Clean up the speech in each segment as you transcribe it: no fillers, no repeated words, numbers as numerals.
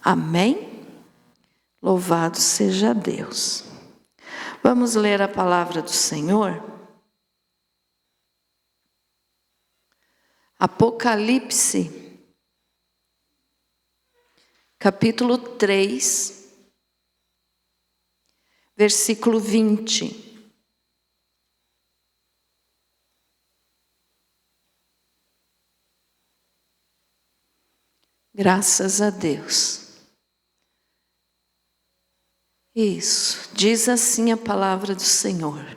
Amém? Louvado seja Deus. Vamos ler a palavra do Senhor? Apocalipse, capítulo 3, versículo 20. Graças a Deus. Isso, diz assim a palavra do Senhor.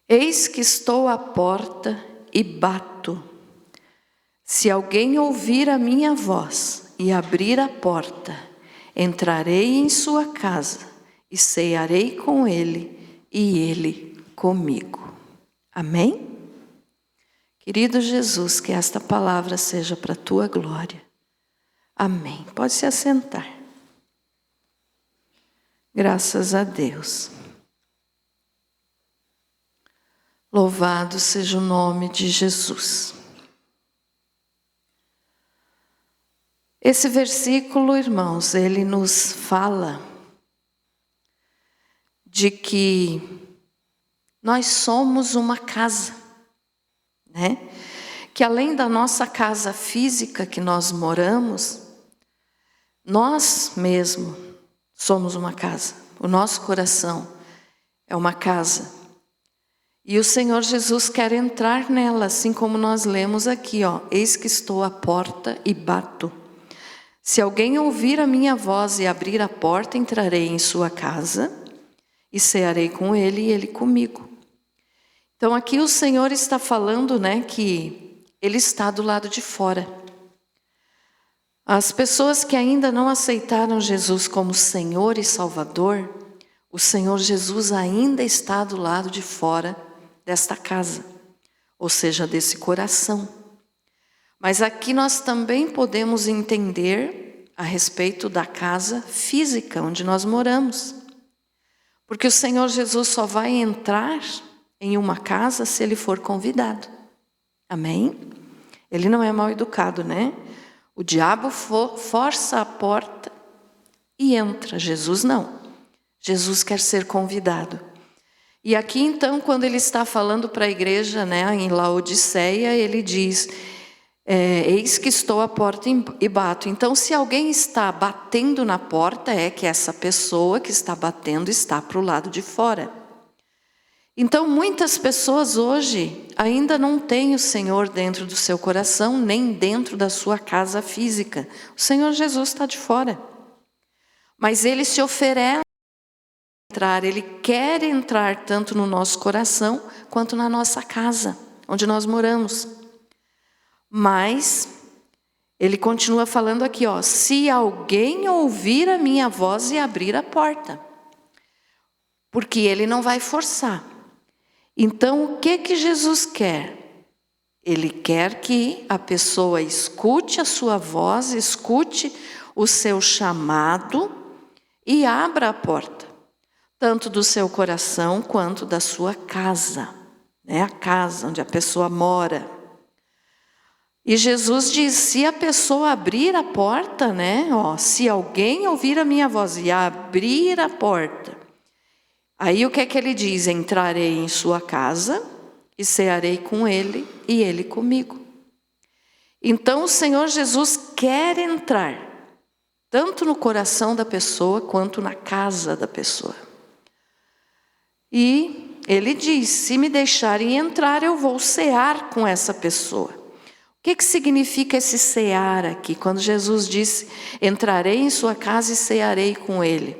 Eis que estou à porta e bato. Se alguém ouvir a minha voz e abrir a porta, entrarei em sua casa e cearei com ele e ele comigo. Amém? Querido Jesus, que esta palavra seja para a tua glória. Amém. Pode se assentar. Graças a Deus. Louvado seja o nome de Jesus. Esse versículo, irmãos, ele nos fala de que nós somos uma casa, né? Que além da nossa casa física que nós moramos, nós mesmos somos uma casa. O nosso coração é uma casa. E o Senhor Jesus quer entrar nela, assim como nós lemos aqui, ó. Eis que estou à porta e bato. Se alguém ouvir a minha voz e abrir a porta, entrarei em sua casa e cearei com ele e ele comigo. Então aqui o Senhor está falando, né, que ele está do lado de fora. As pessoas que ainda não aceitaram Jesus como Senhor e Salvador, o Senhor Jesus ainda está do lado de fora desta casa, ou seja, desse coração. Mas aqui nós também podemos entender a respeito da casa física onde nós moramos. Porque o Senhor Jesus só vai entrar em uma casa se ele for convidado. Amém? Ele não é mal educado, né? O diabo força a porta e entra. Jesus não. Jesus quer ser convidado. E aqui então, quando ele está falando para a igreja, né, em Laodiceia, ele diz, eis que estou à porta e bato. Então, se alguém está batendo na porta, é que essa pessoa que está batendo está para o lado de fora. Então, muitas pessoas hoje ainda não têm o Senhor dentro do seu coração, nem dentro da sua casa física. O Senhor Jesus está de fora. Mas Ele se oferece a entrar, Ele quer entrar tanto no nosso coração, quanto na nossa casa, onde nós moramos. Mas Ele continua falando aqui, ó, se alguém ouvir a minha voz e abrir a porta. Porque Ele não vai forçar. Então, o que Jesus quer? Ele quer que a pessoa escute a sua voz, escute o seu chamado e abra a porta, tanto do seu coração quanto da sua casa, né? A casa onde a pessoa mora. E Jesus diz, se a pessoa abrir a porta, né? Ó, se alguém ouvir a minha voz e abrir a porta, aí o que é que ele diz? Entrarei em sua casa e cearei com ele e ele comigo. Então o Senhor Jesus quer entrar, tanto no coração da pessoa quanto na casa da pessoa. E ele diz, se me deixarem entrar, eu vou cear com essa pessoa. O que significa esse cear aqui? Quando Jesus disse, entrarei em sua casa e cearei com ele.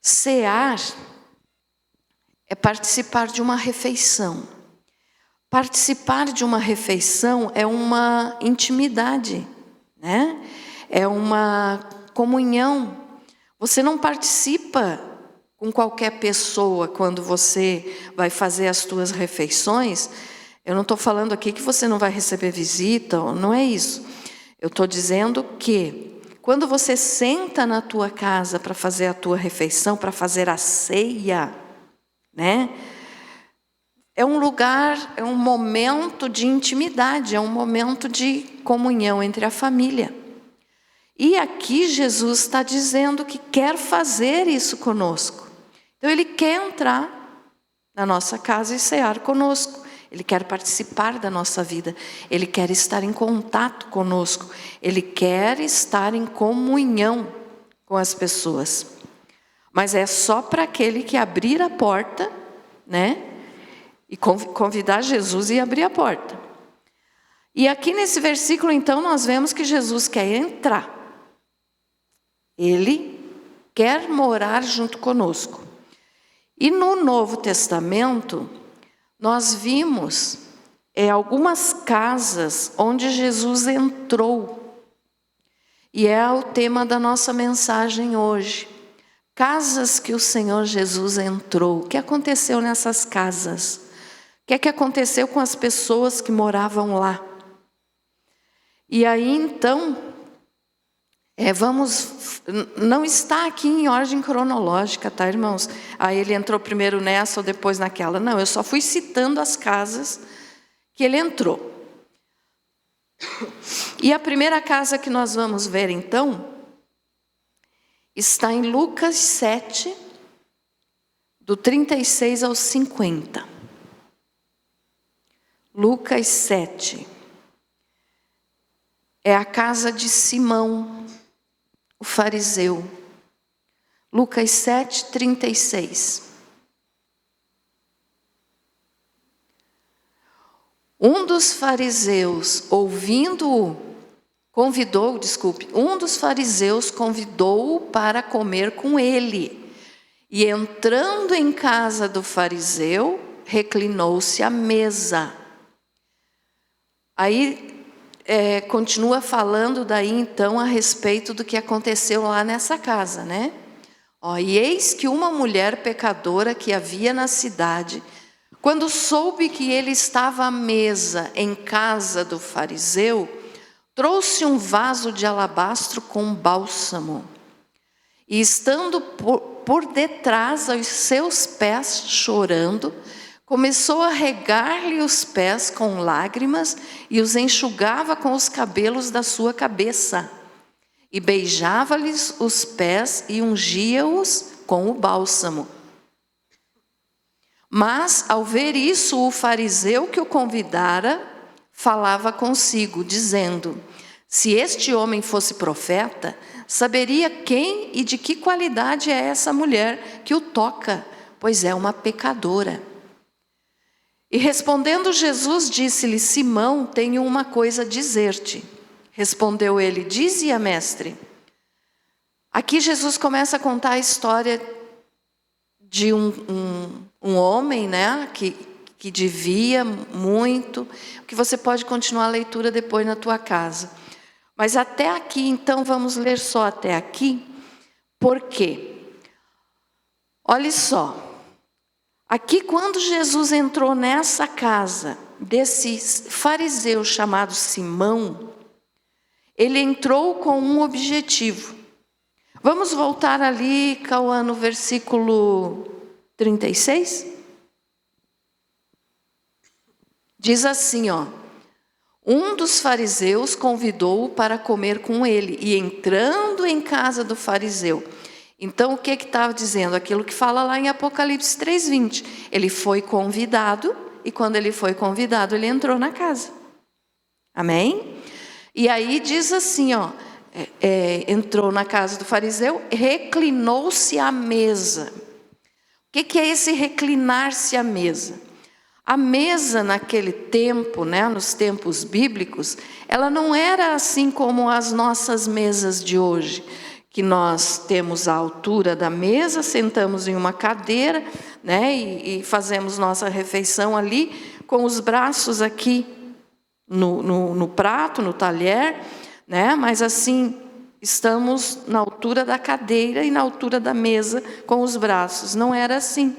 Cear é participar de uma refeição. Participar de uma refeição é uma intimidade, né? É uma comunhão. Você não participa com qualquer pessoa quando você vai fazer as suas refeições. Eu não estou falando aqui que você não vai receber visita, não é isso. Eu estou dizendo que quando você senta na tua casa para fazer a tua refeição, para fazer a ceia, né? É um lugar, é um momento de intimidade, é um momento de comunhão entre a família. E aqui Jesus está dizendo que quer fazer isso conosco. Então Ele quer entrar na nossa casa e cear conosco. Ele quer participar da nossa vida. Ele quer estar em contato conosco. Ele quer estar em comunhão com as pessoas. Mas é só para aquele que abrir a porta, né? E convidar Jesus e abrir a porta. E aqui nesse versículo, então, nós vemos que Jesus quer entrar. Ele quer morar junto conosco. E no Novo Testamento, nós vimos algumas casas onde Jesus entrou. E é o tema da nossa mensagem hoje. Casas que o Senhor Jesus entrou. O que aconteceu nessas casas? O que aconteceu com as pessoas que moravam lá? E aí, então, não está aqui em ordem cronológica, tá, irmãos? Aí ele entrou primeiro nessa ou depois naquela. Não, eu só fui citando as casas que ele entrou. E a primeira casa que nós vamos ver, então, está em Lucas 7, do 36 ao 50. Lucas 7. É a casa de Simão, o fariseu. Lucas 7, 36. Um dos fariseus convidou-o para comer com ele. E entrando em casa do fariseu, reclinou-se à mesa. Aí continua falando daí então a respeito do que aconteceu lá nessa casa, né? E eis que uma mulher pecadora que havia na cidade, quando soube que ele estava à mesa em casa do fariseu, trouxe um vaso de alabastro com bálsamo. E estando por detrás aos seus pés, chorando, começou a regar-lhe os pés com lágrimas e os enxugava com os cabelos da sua cabeça. E beijava-lhes os pés e ungia-os com o bálsamo. Mas, ao ver isso, o fariseu que o convidara falava consigo, dizendo: se este homem fosse profeta, saberia quem e de que qualidade é essa mulher que o toca, pois é uma pecadora. E respondendo Jesus, disse-lhe: Simão, tenho uma coisa a dizer-te. Respondeu ele: dize-a, mestre. Aqui Jesus começa a contar a história de um homem, né, que devia muito, que você pode continuar a leitura depois na tua casa. Mas até aqui, então, vamos ler só até aqui. Por quê? Olha só. Aqui, quando Jesus entrou nessa casa desse fariseu chamado Simão, ele entrou com um objetivo. Vamos voltar ali, Cauã, no versículo 36? Diz assim, um dos fariseus convidou-o para comer com ele, e entrando em casa do fariseu. Então, o que estava dizendo? Aquilo que fala lá em Apocalipse 3:20. Ele foi convidado, e quando ele foi convidado, ele entrou na casa. Amém? E aí diz assim, entrou na casa do fariseu, reclinou-se à mesa. O que é esse reclinar-se à mesa? A mesa naquele tempo, né, nos tempos bíblicos, ela não era assim como as nossas mesas de hoje, que nós temos a altura da mesa, sentamos em uma cadeira, né, e fazemos nossa refeição ali, com os braços aqui no prato, no talher, né, mas assim, estamos na altura da cadeira e na altura da mesa com os braços. Não era assim.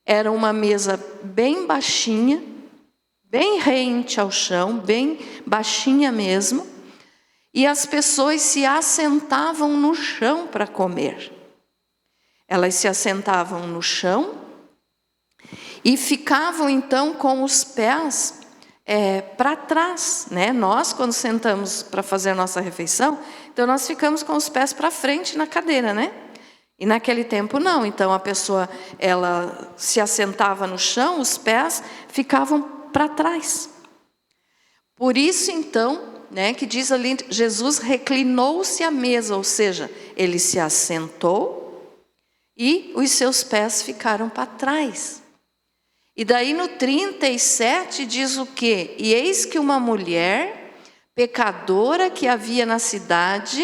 Era uma mesa bem baixinha, bem rente ao chão, bem baixinha mesmo, e as pessoas se assentavam no chão para comer. Elas se assentavam no chão e ficavam então com os pés para trás, né? Nós, quando sentamos para fazer a nossa refeição, então nós ficamos com os pés para frente na cadeira, né? E naquele tempo não, então a pessoa, ela se assentava no chão, os pés ficavam para trás. Por isso então, né, que diz ali, Jesus reclinou-se à mesa, ou seja, ele se assentou e os seus pés ficaram para trás. E daí no 37 diz o quê? E eis que uma mulher pecadora que havia na cidade,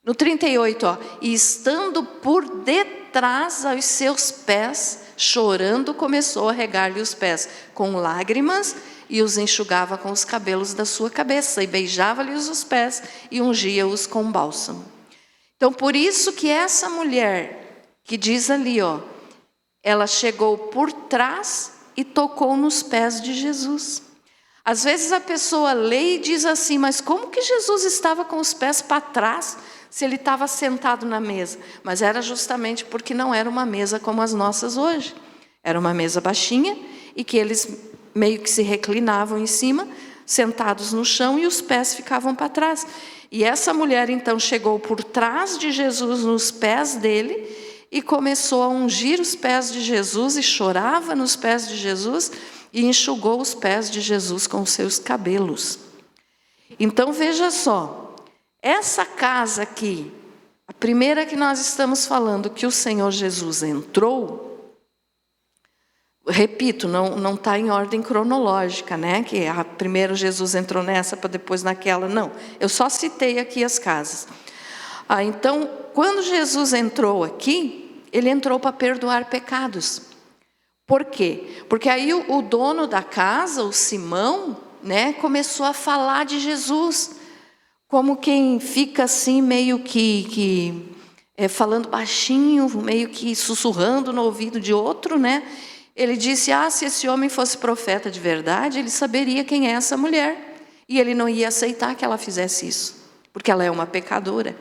no 38, e estando por detrás aos seus pés, chorando, começou a regar-lhe os pés com lágrimas e os enxugava com os cabelos da sua cabeça e beijava-lhes os pés e ungia-os com bálsamo. Então, por isso que essa mulher que diz ali, ela chegou por trás e tocou nos pés de Jesus. Às vezes a pessoa lê e diz assim, mas como que Jesus estava com os pés para trás se ele estava sentado na mesa? Mas era justamente porque não era uma mesa como as nossas hoje. Era uma mesa baixinha e que eles meio que se reclinavam em cima, sentados no chão, e os pés ficavam para trás. E essa mulher então chegou por trás de Jesus, nos pés dele, e começou a ungir os pés de Jesus e chorava nos pés de Jesus e enxugou os pés de Jesus com os seus cabelos. Então veja só, essa casa aqui, a primeira que nós estamos falando que o Senhor Jesus entrou, repito, não está em ordem cronológica, né? Que primeiro Jesus entrou nessa para depois naquela, não. Eu só citei aqui as casas. Então, quando Jesus entrou aqui, ele entrou para perdoar pecados. Por quê? Porque aí o dono da casa, o Simão, né, começou a falar de Jesus, como quem fica assim meio que falando baixinho, meio que sussurrando no ouvido de outro, né? Ele disse, se esse homem fosse profeta de verdade, ele saberia quem é essa mulher. E ele não ia aceitar que ela fizesse isso, porque ela é uma pecadora.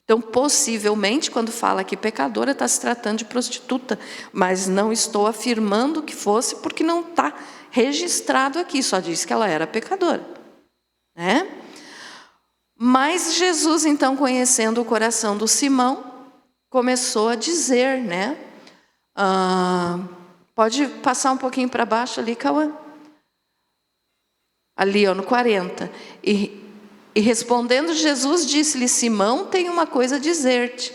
Então, possivelmente, quando fala que pecadora, está se tratando de prostituta. Mas não estou afirmando que fosse, porque não está registrado aqui. Só diz que ela era pecadora, né? Mas Jesus, então, conhecendo o coração do Simão, começou a dizer, né? Pode passar um pouquinho para baixo ali, Cauã? Ali, no 40. E respondendo Jesus, disse-lhe, Simão, tem uma coisa a dizer-te.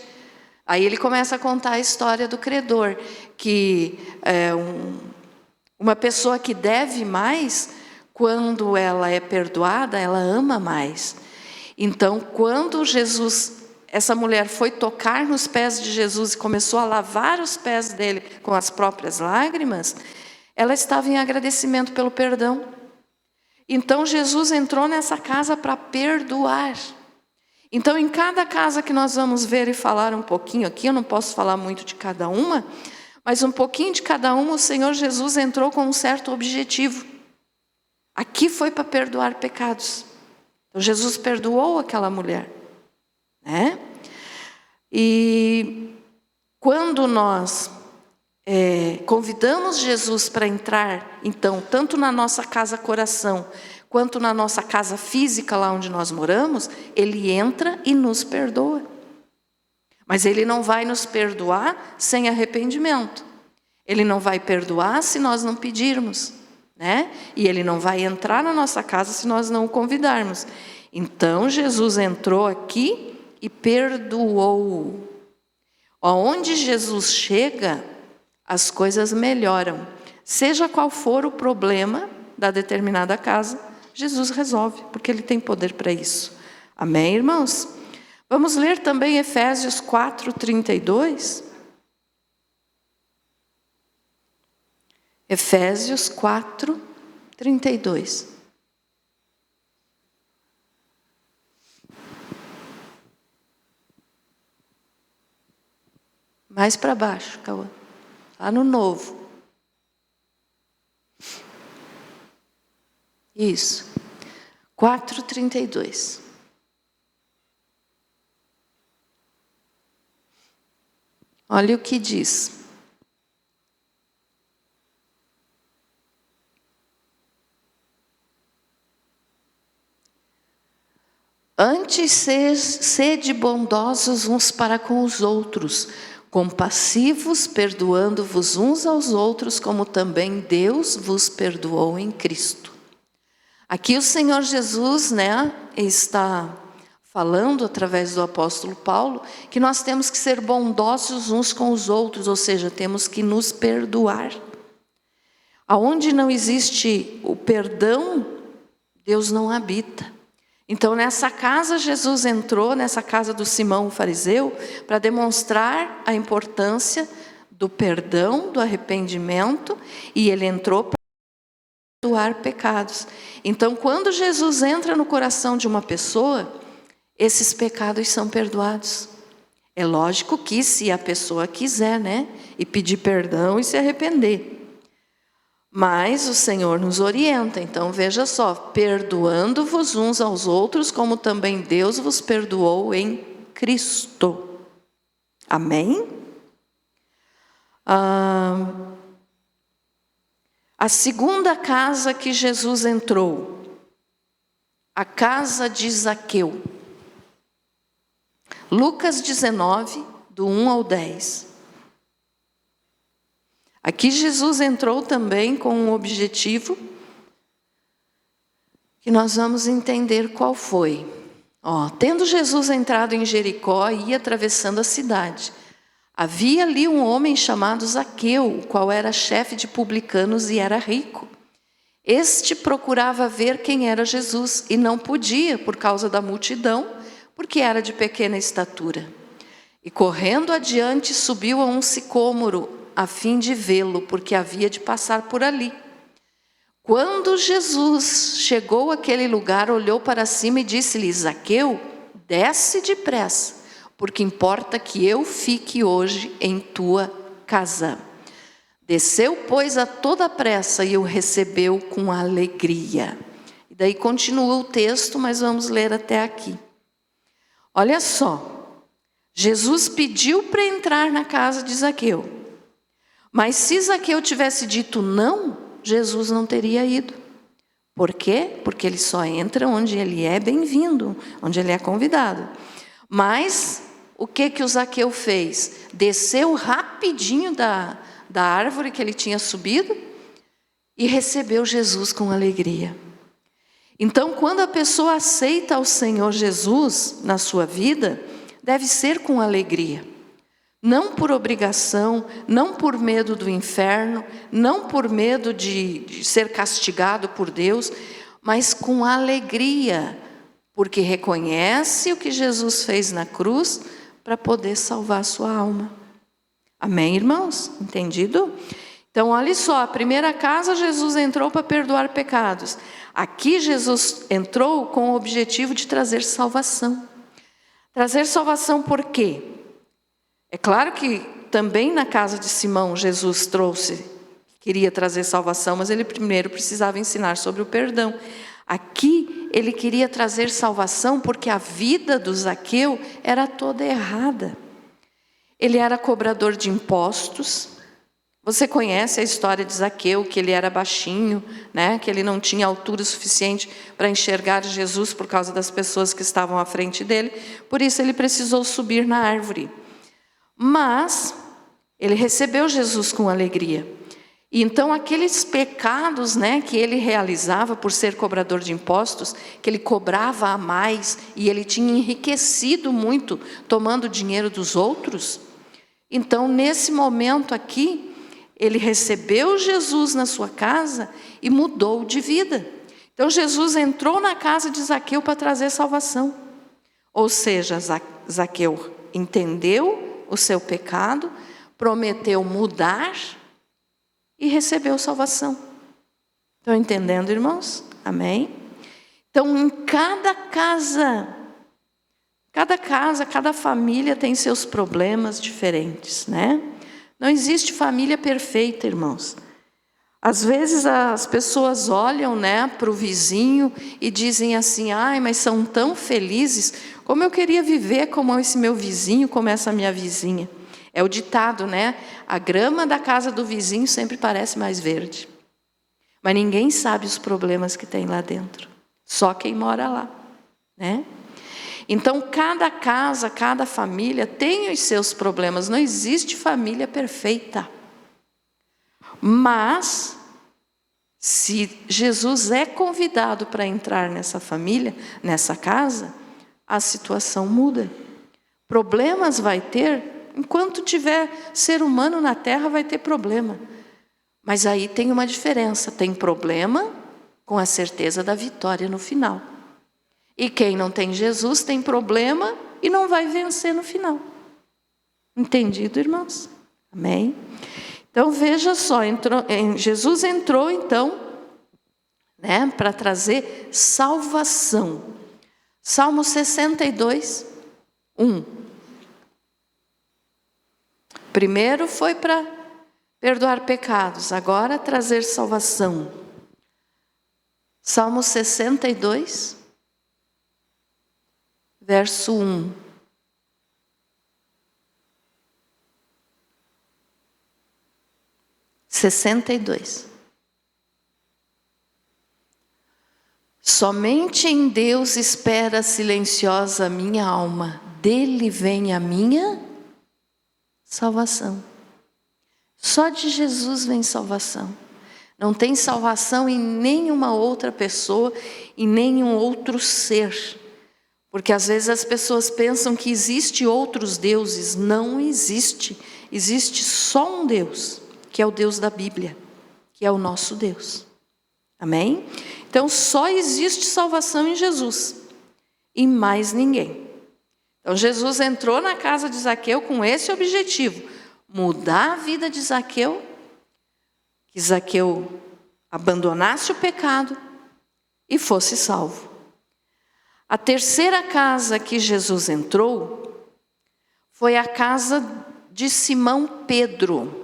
Aí ele começa a contar a história do credor, que uma pessoa que deve mais, quando ela é perdoada, ela ama mais. Então, quando essa mulher foi tocar nos pés de Jesus e começou a lavar os pés dele com as próprias lágrimas, ela estava em agradecimento pelo perdão. Então Jesus entrou nessa casa para perdoar. Então em cada casa que nós vamos ver e falar um pouquinho aqui, eu não posso falar muito de cada uma, mas um pouquinho de cada uma, o Senhor Jesus entrou com um certo objetivo. Aqui foi para perdoar pecados. Então Jesus perdoou aquela mulher, né? E quando nós convidamos Jesus para entrar, então, tanto na nossa casa coração, quanto na nossa casa física, lá onde nós moramos, ele entra e nos perdoa. Mas ele não vai nos perdoar sem arrependimento. Ele não vai perdoar se nós não pedirmos, né? E ele não vai entrar na nossa casa se nós não o convidarmos. Então, Jesus entrou aqui e perdoou. Onde Jesus chega, as coisas melhoram. Seja qual for o problema da determinada casa, Jesus resolve, porque ele tem poder para isso. Amém, irmãos? Vamos ler também Efésios 4:32. Efésios 4:32. Mais para baixo, Cauã. Lá no novo. Isso. 4:32. Olha o que diz. Antes sede bondosos uns para com os outros, compassivos, perdoando-vos uns aos outros, como também Deus vos perdoou em Cristo. Aqui o Senhor Jesus, está falando através do apóstolo Paulo, que nós temos que ser bondosos uns com os outros, ou seja, temos que nos perdoar. Aonde não existe o perdão, Deus não habita. Então nessa casa Jesus entrou, nessa casa do Simão o fariseu, para demonstrar a importância do perdão, do arrependimento, e ele entrou para perdoar pecados. Então quando Jesus entra no coração de uma pessoa, esses pecados são perdoados. É lógico que se a pessoa quiser, e pedir perdão e se arrepender. Mas o Senhor nos orienta, então veja só, perdoando-vos uns aos outros, como também Deus vos perdoou em Cristo. Amém? A segunda casa que Jesus entrou, a casa de Zaqueu. Lucas 19, do 1 ao 10. Aqui Jesus entrou também com um objetivo que nós vamos entender qual foi. Tendo Jesus entrado em Jericó e ia atravessando a cidade, havia ali um homem chamado Zaqueu, o qual era chefe de publicanos e era rico. Este procurava ver quem era Jesus e não podia por causa da multidão, porque era de pequena estatura. E correndo adiante subiu a um sicômoro, a fim de vê-lo, porque havia de passar por ali. Quando Jesus chegou àquele lugar, olhou para cima e disse-lhe: Zaqueu, desce depressa, porque importa que eu fique hoje em tua casa. Desceu, pois, a toda pressa e o recebeu com alegria. E daí continua o texto, mas vamos ler até aqui. Olha só, Jesus pediu para entrar na casa de Zaqueu. Mas se Zaqueu tivesse dito não, Jesus não teria ido. Por quê? Porque ele só entra onde ele é bem-vindo, onde ele é convidado. Mas o que o Zaqueu fez? Desceu rapidinho da árvore que ele tinha subido e recebeu Jesus com alegria. Então, quando a pessoa aceita o Senhor Jesus na sua vida, deve ser com alegria. Não por obrigação, não por medo do inferno, não por medo de ser castigado por Deus, mas com alegria, porque reconhece o que Jesus fez na cruz para poder salvar a sua alma. Amém, irmãos? Entendido? Então, olha só, a primeira casa Jesus entrou para perdoar pecados. Aqui Jesus entrou com o objetivo de trazer salvação. Trazer salvação por quê? É claro que também na casa de Simão Jesus queria trazer salvação, mas ele primeiro precisava ensinar sobre o perdão. Aqui ele queria trazer salvação porque a vida do Zaqueu era toda errada. Ele era cobrador de impostos. Você conhece a história de Zaqueu, que ele era baixinho, que ele não tinha altura suficiente para enxergar Jesus por causa das pessoas que estavam à frente dele. Por isso ele precisou subir na árvore. Mas ele recebeu Jesus com alegria. E então aqueles pecados que ele realizava por ser cobrador de impostos, que ele cobrava a mais e ele tinha enriquecido muito tomando dinheiro dos outros. Então nesse momento aqui, ele recebeu Jesus na sua casa e mudou de vida. Então Jesus entrou na casa de Zaqueu para trazer salvação. Ou seja, Zaqueu entendeu o seu pecado, prometeu mudar e recebeu salvação. Estão entendendo, irmãos? Amém? Então, em cada casa, cada família tem seus problemas diferentes, Não existe família perfeita, irmãos. Às vezes as pessoas olham, para o vizinho e dizem assim: ai, mas são tão felizes, como eu queria viver como esse meu vizinho, como essa minha vizinha. É o ditado, a grama da casa do vizinho sempre parece mais verde. Mas ninguém sabe os problemas que tem lá dentro, só quem mora lá, Então, cada casa, cada família tem os seus problemas. Não existe família perfeita. Mas, se Jesus é convidado para entrar nessa família, nessa casa, a situação muda. Problemas vai ter, enquanto tiver ser humano na terra vai ter problema. Mas aí tem uma diferença, tem problema com a certeza da vitória no final. E quem não tem Jesus tem problema e não vai vencer no final. Entendido, irmãos? Amém? Então veja só, Jesus entrou então, para trazer salvação. Salmo 62, 1. Primeiro foi para perdoar pecados, agora trazer salvação. Salmo 62, verso 1. Somente em Deus espera silenciosa a minha alma, dele vem a minha salvação. Só de Jesus vem salvação. Não tem salvação em nenhuma outra pessoa, em nenhum outro ser. Porque às vezes as pessoas pensam que existe outros deuses. Não existe. Existe só um Deus, que é o Deus da Bíblia, que é o nosso Deus. Amém? Então só existe salvação em Jesus, em mais ninguém. Então Jesus entrou na casa de Zaqueu com esse objetivo, mudar a vida de Zaqueu, que Zaqueu abandonasse o pecado e fosse salvo. A terceira casa que Jesus entrou foi a casa de Simão Pedro.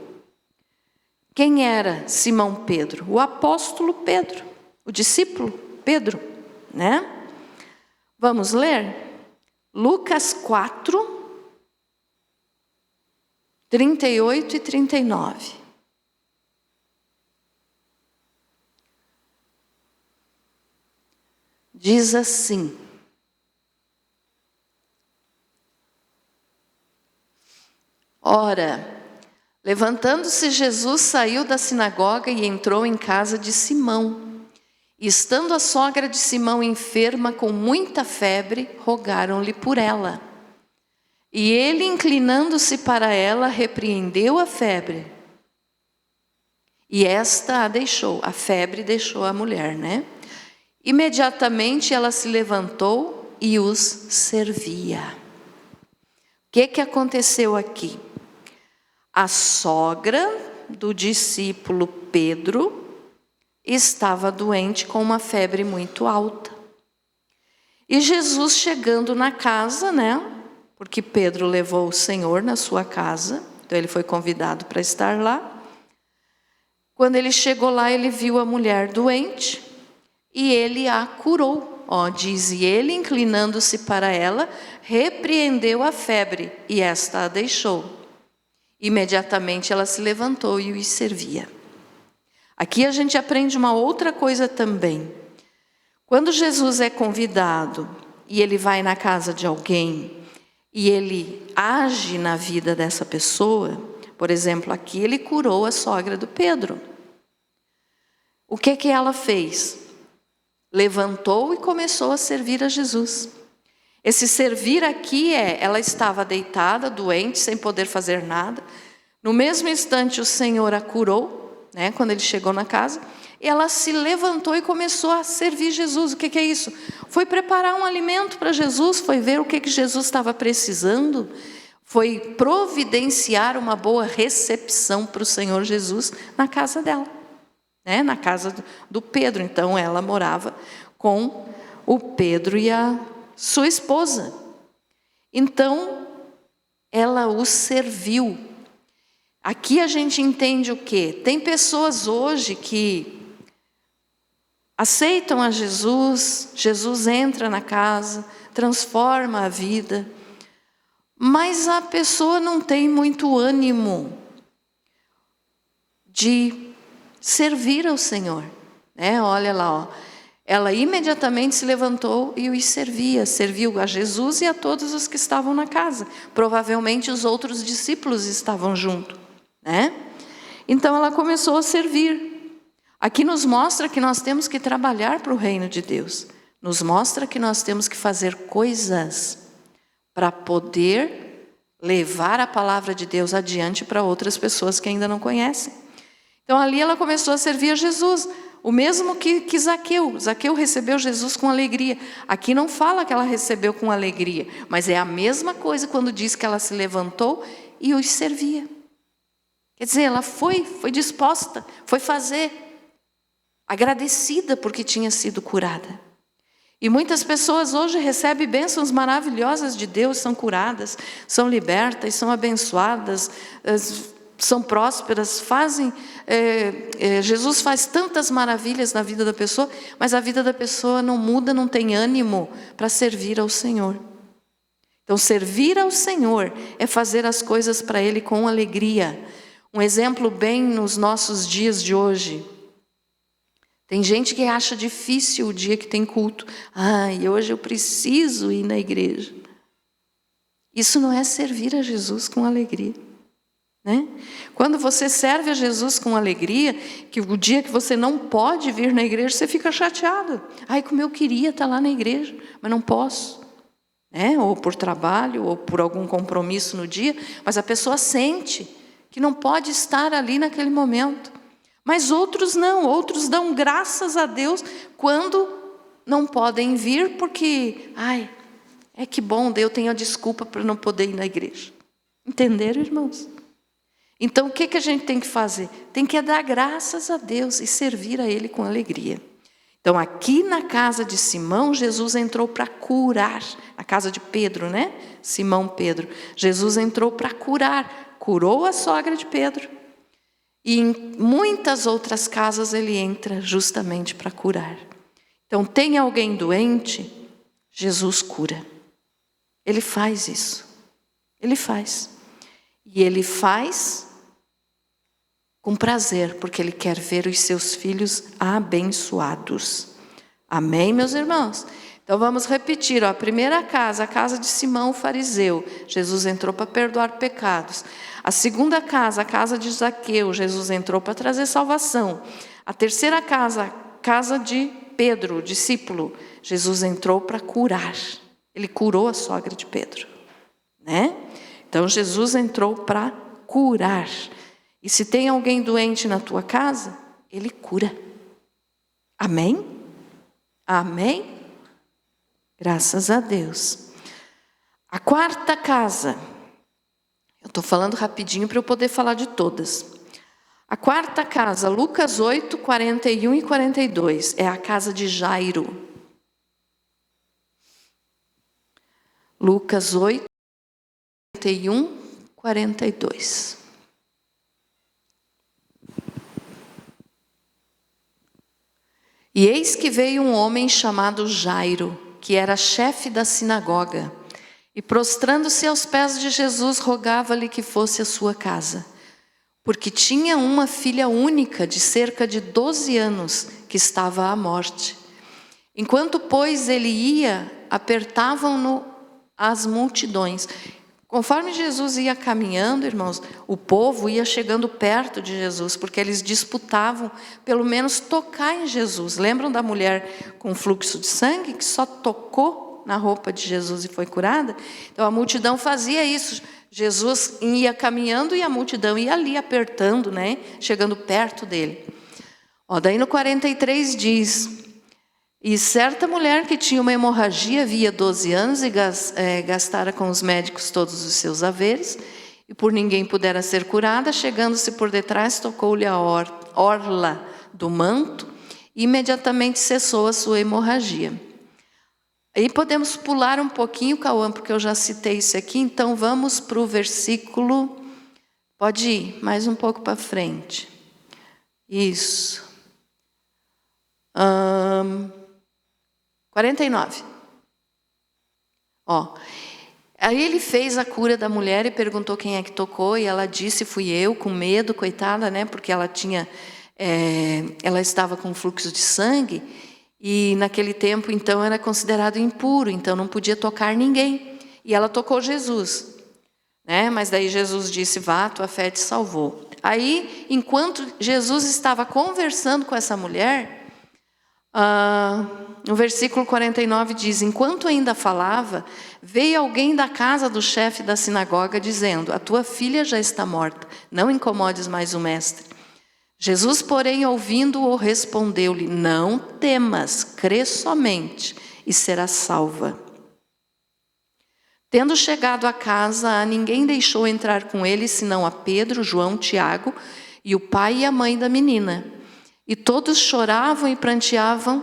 Quem era Simão Pedro? O apóstolo Pedro, o discípulo Pedro, né? Vamos ler? Lucas 4, 38 e 39. Diz assim: Ora, levantando-se Jesus saiu da sinagoga e entrou em casa de Simão. E estando a sogra de Simão enferma com muita febre, rogaram-lhe por ela. E ele, inclinando-se para ela, repreendeu a febre. E esta a deixou, a febre deixou a mulher, né? Imediatamente ela se levantou e os servia. O que aconteceu aqui? A sogra do discípulo Pedro estava doente com uma febre muito alta. E Jesus chegando na casa, porque Pedro levou o Senhor na sua casa, então ele foi convidado para estar lá. Quando ele chegou lá, ele viu a mulher doente e ele a curou. Diz, e ele, inclinando-se para ela, repreendeu a febre e esta a deixou. Imediatamente ela se levantou e os servia. Aqui a gente aprende uma outra coisa também. Quando Jesus é convidado e ele vai na casa de alguém e ele age na vida dessa pessoa, por exemplo, aqui ele curou a sogra do Pedro. O que ela fez? Levantou e começou a servir a Jesus. Esse servir aqui ela estava deitada, doente, sem poder fazer nada. No mesmo instante o Senhor a curou, quando ele chegou na casa, ela se levantou e começou a servir Jesus. O que é isso? Foi preparar um alimento para Jesus, foi ver o que Jesus estava precisando, foi providenciar uma boa recepção para o Senhor Jesus na casa dela, na casa do Pedro. Então ela morava com o Pedro e a sua esposa. Então ela o serviu. Aqui a gente entende o quê? Tem pessoas hoje que aceitam a Jesus, Jesus entra na casa, transforma a vida, mas a pessoa não tem muito ânimo de servir ao Senhor. Olha lá, ela imediatamente se levantou e os servia. Serviu a Jesus e a todos os que estavam na casa. Provavelmente os outros discípulos estavam junto, né? Então ela começou a servir. Aqui nos mostra que nós temos que trabalhar para o reino de Deus. Nos mostra que nós temos que fazer coisas para poder levar a palavra de Deus adiante para outras pessoas que ainda não conhecem. Então ali ela começou a servir a Jesus, o mesmo que Zaqueu. Zaqueu recebeu Jesus com alegria. Aqui não fala que ela recebeu com alegria, mas é a mesma coisa quando diz que ela se levantou e os servia. Quer dizer, ela foi disposta, foi fazer, agradecida porque tinha sido curada. E muitas pessoas hoje recebem bênçãos maravilhosas de Deus, são curadas, são libertas, são abençoadas, são prósperas, Jesus faz tantas maravilhas na vida da pessoa, mas a vida da pessoa não muda, não tem ânimo para servir ao Senhor. Então, servir ao Senhor é fazer as coisas para Ele com alegria. Um exemplo bem nos nossos dias de hoje. Tem gente que acha difícil o dia que tem culto. Hoje eu preciso ir na igreja. Isso não é servir a Jesus com alegria, né? Quando você serve a Jesus com alegria, que o dia que você não pode vir na igreja, você fica chateado. Como eu queria estar lá na igreja, mas não posso, né? Ou por trabalho, ou por algum compromisso no dia, mas a pessoa sente que não pode estar ali naquele momento. Mas outros não, outros dão graças a Deus quando não podem vir, porque, que bom, eu tenho a desculpa para não poder ir na igreja. Entenderam, irmãos? Então, o que a gente tem que fazer? Tem que dar graças a Deus e servir a Ele com alegria. Então, aqui na casa de Simão, Jesus entrou para curar. Na casa de Pedro, né? Simão Pedro. Jesus entrou para curar. Curou a sogra de Pedro. E em muitas outras casas ele entra justamente para curar. Então, tem alguém doente, Jesus cura. Ele faz isso. Ele faz. E ele faz com prazer, porque ele quer ver os seus filhos abençoados. Amém, meus irmãos? Então vamos repetir, a primeira casa, a casa de Simão o fariseu, Jesus entrou para perdoar pecados. A segunda casa, a casa de Zaqueu, Jesus entrou para trazer salvação. A terceira casa, a casa de Pedro, o discípulo, Jesus entrou para curar. Ele curou a sogra de Pedro, né? Então Jesus entrou para curar. E se tem alguém doente na tua casa, ele cura. Amém? Amém? Graças a Deus. A quarta casa, eu estou falando rapidinho para eu poder falar de todas. A quarta casa, Lucas 8, 41 e 42, é a casa de Jairo. Lucas 8, 41, 42. E eis que veio um homem chamado Jairo, que era chefe da sinagoga, e prostrando-se aos pés de Jesus, rogava-lhe que fosse à sua casa, porque tinha uma filha única de cerca de 12 anos, que estava à morte. Enquanto, pois, ele ia, apertavam-no as multidões. Conforme Jesus ia caminhando, irmãos, o povo ia chegando perto de Jesus, porque eles disputavam, pelo menos, tocar em Jesus. Lembram da mulher com fluxo de sangue, que só tocou na roupa de Jesus e foi curada? Então a multidão fazia isso. Jesus ia caminhando e a multidão ia ali apertando, né? Chegando perto dele. Daí no 43 diz: e certa mulher que tinha uma hemorragia havia 12 anos e gastara com os médicos todos os seus haveres, e por ninguém pudera ser curada, chegando-se por detrás, tocou-lhe a orla do manto, e imediatamente cessou a sua hemorragia. Aí podemos pular um pouquinho, Cauã, porque eu já citei isso aqui, então vamos para o versículo, pode ir mais um pouco para frente. Isso. 49. Aí ele fez a cura da mulher e perguntou quem é que tocou, e ela disse: fui eu, com medo, coitada, né? Porque ela estava com fluxo de sangue, E naquele tempo, então, era considerado impuro, então não podia tocar ninguém. E ela tocou Jesus, né? Mas daí Jesus disse, vá, tua fé te salvou. Aí, enquanto Jesus estava conversando com essa mulher, no versículo 49 diz, enquanto ainda falava, veio alguém da casa do chefe da sinagoga dizendo, a tua filha já está morta, não incomodes mais o mestre. Jesus, porém, ouvindo-o, respondeu-lhe, não temas, crê somente e serás salva. Tendo chegado à casa, a ninguém deixou entrar com ele, senão a Pedro, João, Tiago e o pai e a mãe da menina. E todos choravam e pranteavam.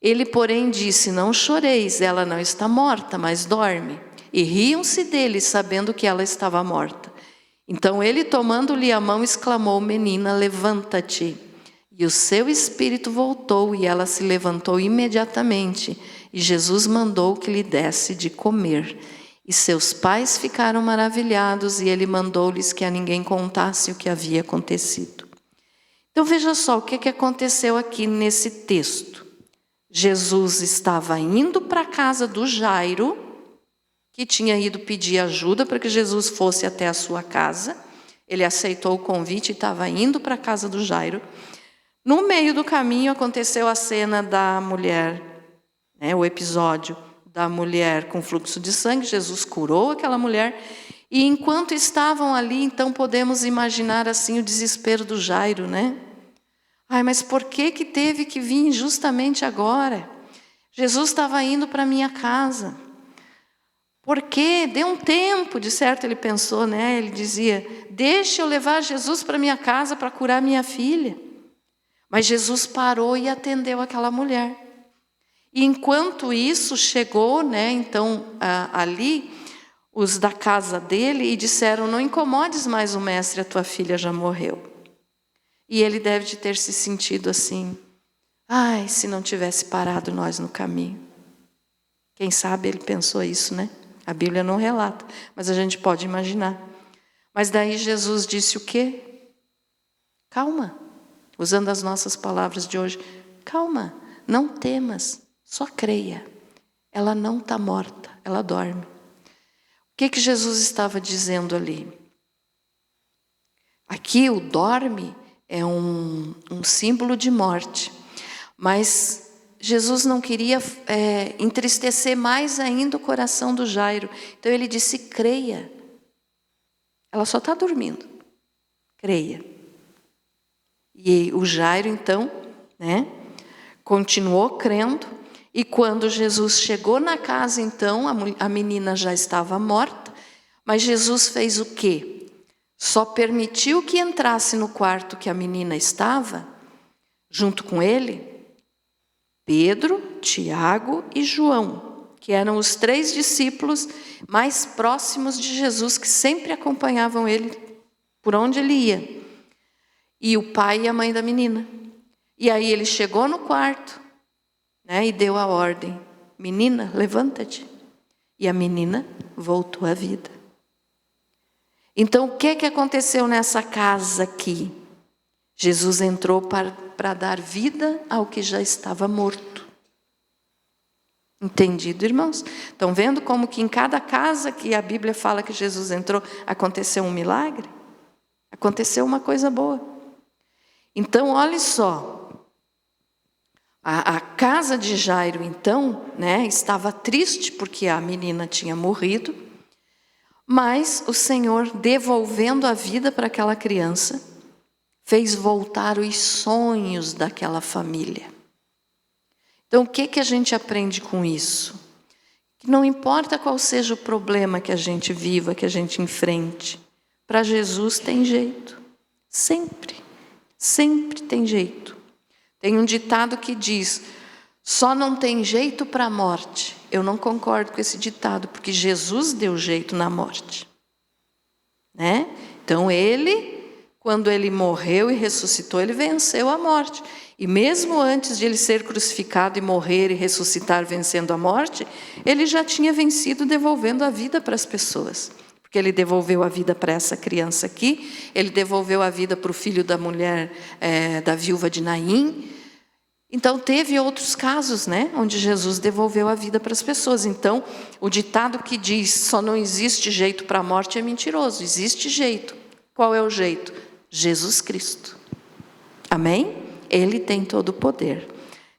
Ele, porém, disse, não choreis, ela não está morta, mas dorme. E riam-se dele, sabendo que ela estava morta. Então ele, tomando-lhe a mão, exclamou, menina, levanta-te. E o seu espírito voltou, e ela se levantou imediatamente. E Jesus mandou que lhe desse de comer. E seus pais ficaram maravilhados, e ele mandou-lhes que a ninguém contasse o que havia acontecido. Então veja só o que aconteceu aqui nesse texto. Jesus estava indo para a casa do Jairo, que tinha ido pedir ajuda para que Jesus fosse até a sua casa. Ele aceitou o convite e estava indo para a casa do Jairo. No meio do caminho aconteceu a cena da mulher, né, o episódio da mulher com fluxo de sangue. Jesus curou aquela mulher. E enquanto estavam ali, então podemos imaginar assim o desespero do Jairo, né? Ai, mas por que teve que vir justamente agora? Jesus estava indo para a minha casa. Por quê? Dê um tempo, de certo ele pensou, né? Ele dizia, deixa eu levar Jesus para minha casa para curar minha filha. Mas Jesus parou e atendeu aquela mulher. E enquanto isso chegou, né? Então ali, os da casa dele e disseram, não incomodes mais o mestre, a tua filha já morreu. E ele deve de ter se sentido assim, ai, se não tivesse parado nós no caminho. Quem sabe ele pensou isso, né? A Bíblia não relata, mas a gente pode imaginar. Mas daí Jesus disse o quê? Calma, usando as nossas palavras de hoje. Calma, não temas, só creia. Ela não está morta, ela dorme. O que Jesus estava dizendo ali? Aqui o dorme é um símbolo de morte, mas Jesus não queria entristecer mais ainda o coração do Jairo. Então ele disse, creia. Ela só está dormindo. Creia. E o Jairo, então, né, continuou crendo. E quando Jesus chegou na casa, então, a menina já estava morta. Mas Jesus fez o quê? Só permitiu que entrasse no quarto que a menina estava, junto com ele, Pedro, Tiago e João, que eram os 3 discípulos mais próximos de Jesus, que sempre acompanhavam ele por onde ele ia. E o pai e a mãe da menina. E aí ele chegou no quarto, né, e deu a ordem, menina, levanta-te. E a menina voltou à vida. Então o que aconteceu nessa casa aqui? Jesus entrou para dar vida ao que já estava morto. Entendido, irmãos? Estão vendo como que em cada casa que a Bíblia fala que Jesus entrou, aconteceu um milagre? Aconteceu uma coisa boa. Então, olha só. A casa de Jairo, então, né, estava triste porque a menina tinha morrido, mas o Senhor, devolvendo a vida para aquela criança, fez voltar os sonhos daquela família. Então, o que a gente aprende com isso? Que não importa qual seja o problema que a gente viva, que a gente enfrente, para Jesus tem jeito. Sempre, sempre tem jeito. Tem um ditado que diz, só não tem jeito para a morte. Eu não concordo com esse ditado, porque Jesus deu jeito na morte. Né? Então quando ele morreu e ressuscitou, ele venceu a morte. E mesmo antes de ele ser crucificado e morrer e ressuscitar vencendo a morte, ele já tinha vencido devolvendo a vida para as pessoas. Porque ele devolveu a vida para essa criança aqui, ele devolveu a vida para o filho da mulher, da viúva de Naim, Então teve outros casos, né, onde Jesus devolveu a vida para as pessoas. Então o ditado que diz só não existe jeito para a morte é mentiroso. Existe jeito. Qual é o jeito? Jesus Cristo. Amém? Ele tem todo o poder.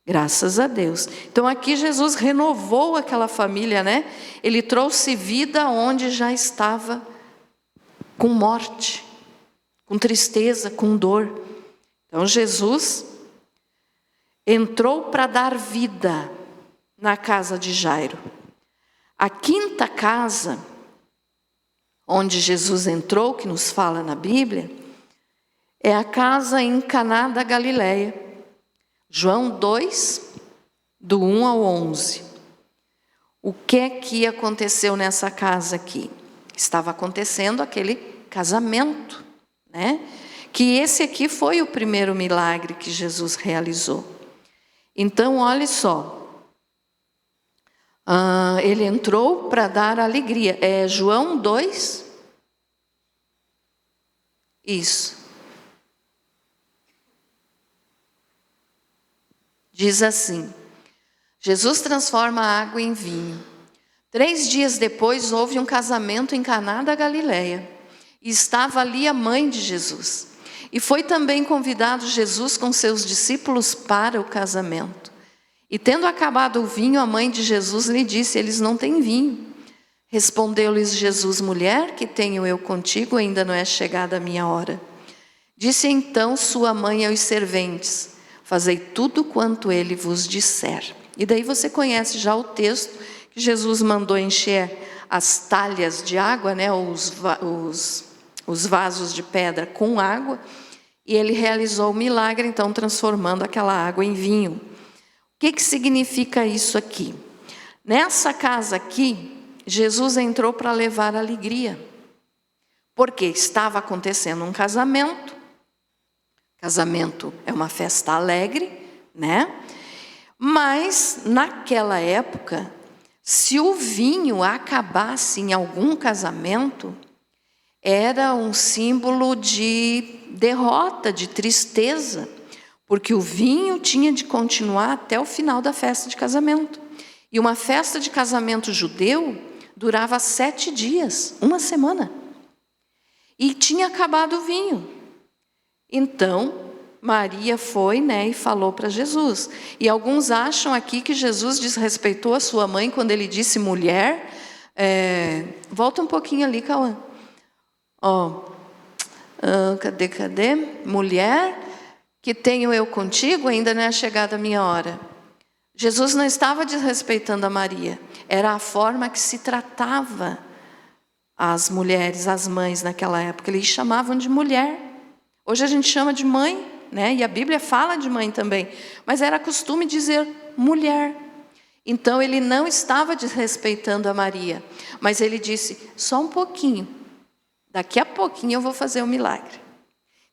Graças a Deus. Então aqui Jesus renovou aquela família, né? Ele trouxe vida onde já estava com morte, com tristeza, com dor. Então Jesus entrou para dar vida na casa de Jairo. A quinta casa onde Jesus entrou, que nos fala na Bíblia, é a casa em Caná da Galileia. João 2, do 1 ao 11. O que é que aconteceu nessa casa aqui? Estava acontecendo aquele casamento, né? Que esse aqui foi o primeiro milagre que Jesus realizou. Então, olha só. Ele entrou para dar alegria. É João 2? Isso. Diz assim: Jesus transforma a água em vinho. 3 dias depois houve um casamento em Caná da Galileia. E estava ali a mãe de Jesus. E foi também convidado Jesus com seus discípulos para o casamento. E tendo acabado o vinho, a mãe de Jesus lhe disse: eles não têm vinho. Respondeu-lhes Jesus: mulher, que tenho eu contigo, ainda não é chegada a minha hora. Disse então sua mãe aos serventes: fazei tudo quanto ele vos disser. E daí você conhece já o texto que Jesus mandou encher as talhas de água, né, os vasos de pedra com água, e ele realizou o milagre, então transformando aquela água em vinho. O que significa isso aqui? Nessa casa aqui, Jesus entrou para levar alegria, porque estava acontecendo um casamento. Casamento é uma festa alegre, né? Mas naquela época, se o vinho acabasse em algum casamento, era um símbolo de derrota, de tristeza, porque o vinho tinha de continuar até o final da festa de casamento. E uma festa de casamento judeu durava 7 dias, 1 semana. E tinha acabado o vinho. Então, Maria foi, né, e falou para Jesus. E alguns acham aqui que Jesus desrespeitou a sua mãe quando ele disse mulher. Volta um pouquinho ali, Cauã. Cadê? Mulher, que tenho eu contigo, ainda não é chegada a minha hora. Jesus não estava desrespeitando a Maria. Era a forma que se tratava as mulheres, as mães naquela época. Eles chamavam de mulher. Hoje a gente chama de mãe, né? E a Bíblia fala de mãe também. Mas era costume dizer mulher. Então ele não estava desrespeitando a Maria. Mas ele disse, só um pouquinho. Daqui a pouquinho eu vou fazer o milagre.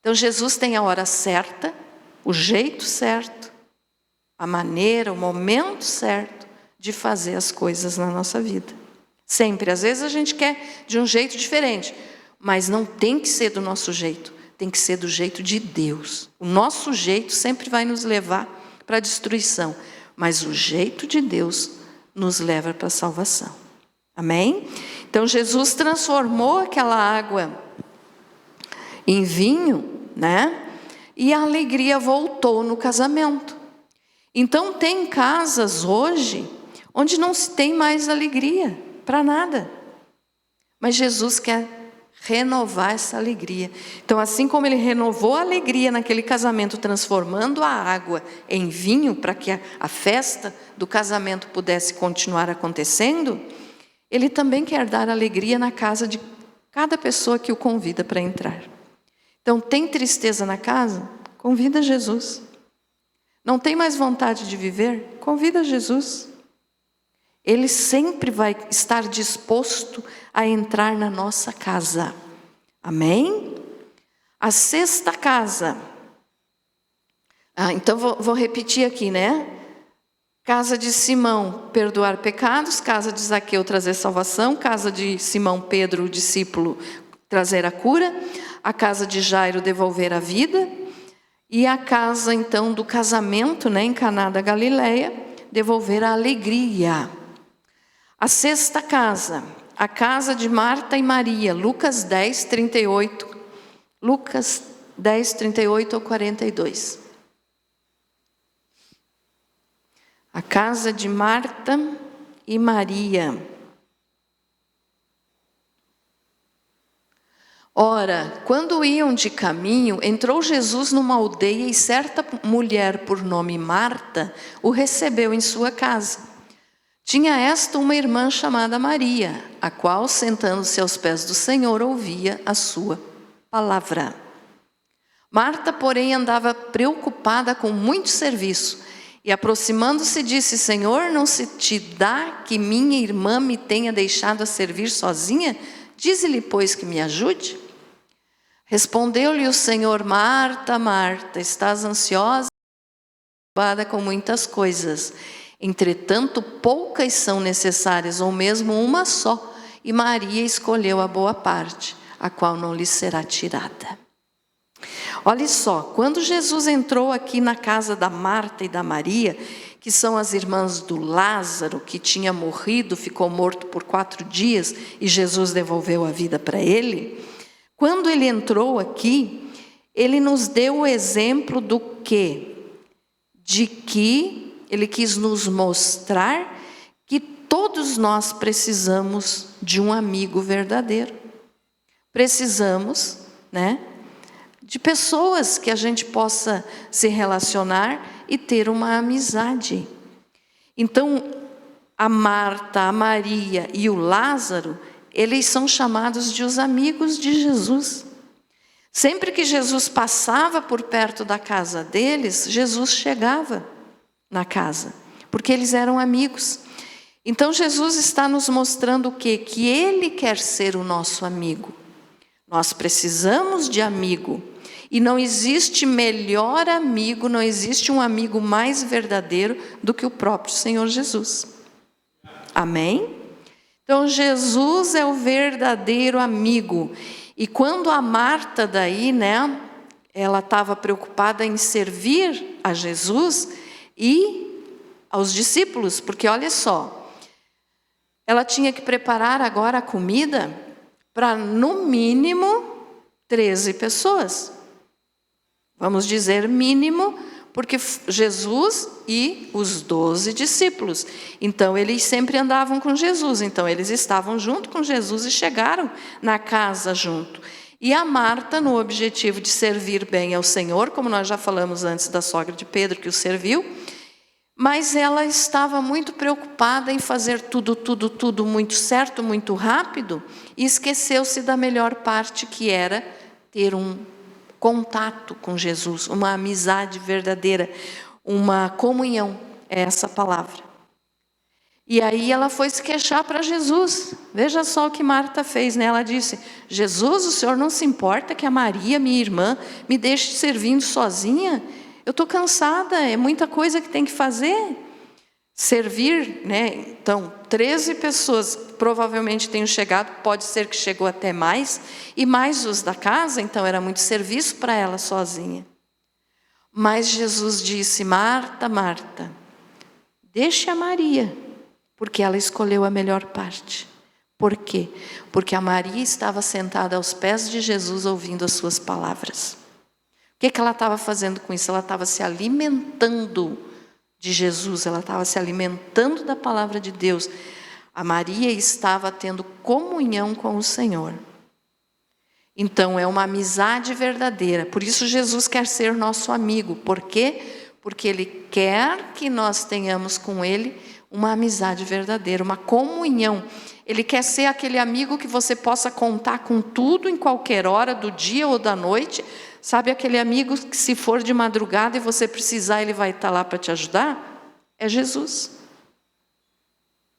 Então Jesus tem a hora certa, o jeito certo, a maneira, o momento certo de fazer as coisas na nossa vida. Sempre. Às vezes a gente quer de um jeito diferente. Mas não tem que ser do nosso jeito. Tem que ser do jeito de Deus. O nosso jeito sempre vai nos levar para a destruição. Mas o jeito de Deus nos leva para a salvação. Amém? Então Jesus transformou aquela água em vinho, né? E a alegria voltou no casamento. Então tem casas hoje onde não se tem mais alegria para nada. Mas Jesus quer renovar essa alegria. Então, assim como ele renovou a alegria naquele casamento, transformando a água em vinho para que a festa do casamento pudesse continuar acontecendo, ele também quer dar alegria na casa de cada pessoa que o convida para entrar. Então, tem tristeza na casa? Convida Jesus. Não tem mais vontade de viver? Convida Jesus. Ele sempre vai estar disposto a entrar na nossa casa. Amém? A sexta casa. Então vou repetir aqui, né? Casa de Simão, perdoar pecados. Casa de Zaqueu, trazer salvação. Casa de Simão Pedro, o discípulo, trazer a cura. A casa de Jairo, devolver a vida. E a casa, então, do casamento, né, em Caná da Galileia, devolver a alegria. A sexta casa, a casa de Marta e Maria, Lucas 10, 38. Lucas 10, 38 ao 42. A casa de Marta e Maria. Ora, quando iam de caminho, entrou Jesus numa aldeia e certa mulher por nome Marta o recebeu em sua casa. Tinha esta uma irmã chamada Maria, a qual, sentando-se aos pés do Senhor, ouvia a sua palavra. Marta, porém, andava preocupada com muito serviço e, aproximando-se, disse: Senhor, não se te dá que minha irmã me tenha deixado a servir sozinha? Dize-lhe, pois, que me ajude. Respondeu-lhe o Senhor: Marta, Marta, estás ansiosa e preocupada com muitas coisas. Entretanto, poucas são necessárias, ou mesmo uma só, e Maria escolheu a boa parte, a qual não lhe será tirada. Olha só, quando Jesus entrou aqui na casa da Marta e da Maria, que são as irmãs do Lázaro, que tinha morrido, ficou morto por 4 dias, e Jesus devolveu a vida para ele. Quando ele entrou aqui, ele nos deu o exemplo do quê? De que ele quis nos mostrar que todos nós precisamos de um amigo verdadeiro. Precisamos, né, de pessoas que a gente possa se relacionar e ter uma amizade. Então, a Marta, a Maria e o Lázaro, eles são chamados de os amigos de Jesus. Sempre que Jesus passava por perto da casa deles, Jesus chegava na casa, porque eles eram amigos. Então Jesus está nos mostrando o quê? Que Ele quer ser o nosso amigo. Nós precisamos de amigo. E não existe melhor amigo, não existe um amigo mais verdadeiro do que o próprio Senhor Jesus. Amém? Então Jesus é o verdadeiro amigo. E quando a Marta daí, né, ela estava preocupada em servir a Jesus e aos discípulos, porque olha só, ela tinha que preparar agora a comida para no mínimo 13 pessoas. Vamos dizer mínimo, porque Jesus e os 12 discípulos. Então, eles sempre andavam com Jesus. Então, eles estavam junto com Jesus e chegaram na casa junto. E a Marta, no objetivo de servir bem ao Senhor, como nós já falamos antes da sogra de Pedro, que o serviu, mas ela estava muito preocupada em fazer tudo muito certo, muito rápido, e esqueceu-se da melhor parte, que era ter um contato com Jesus, uma amizade verdadeira, uma comunhão, é essa palavra. E aí ela foi se queixar para Jesus. Veja só o que Marta fez, né? Ela disse: Jesus, o Senhor não se importa que a Maria, minha irmã, me deixe servindo sozinha? Eu estou cansada, é muita coisa que tem que fazer. Servir, né? Então, 13 pessoas provavelmente tenham chegado, pode ser que chegou até mais, e mais os da casa, então era muito serviço para ela sozinha. Mas Jesus disse: Marta, Marta, deixe a Maria, porque ela escolheu a melhor parte. Por quê? Porque a Maria estava sentada aos pés de Jesus ouvindo as suas palavras. O que ela estava fazendo com isso? Ela estava se alimentando de Jesus, ela estava se alimentando da palavra de Deus. A Maria estava tendo comunhão com o Senhor. Então é uma amizade verdadeira. Por isso Jesus quer ser nosso amigo. Por quê? Porque Ele quer que nós tenhamos com Ele uma amizade verdadeira, uma comunhão. Ele quer ser aquele amigo que você possa contar com tudo em qualquer hora do dia ou da noite. Sabe aquele amigo que, se for de madrugada e você precisar, ele vai estar lá para te ajudar? É Jesus.